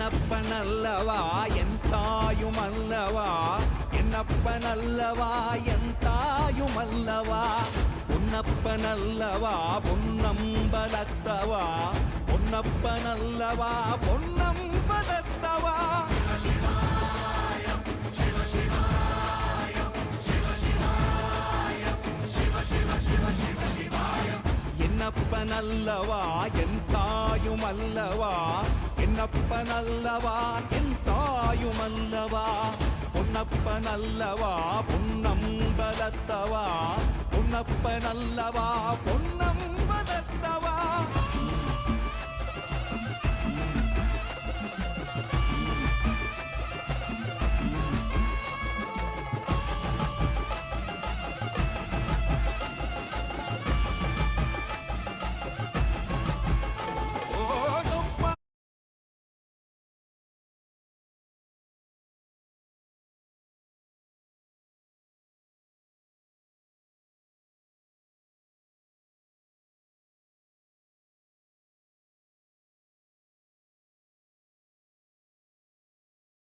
என்னப்பனல்லவா என் தாயுமல்லவா, என்னப்பனல்லவா என் தாயுமல்லவா, பொன்னப்பனல்லவா பொன்னம்பலத்தவா, பொன்னப்பனல்லவா பொன்னம்பலத்தவா. என்னப்பனல்லவா என் தாயுமல்லவா, என்னப்பனல்லவா என் தாயுமல்லவா, பொன்னப்பனல்லவா பொன்னம்பலத்தவா, பொன்னப்பனல்லவா பொன்னம்பலத்தவா.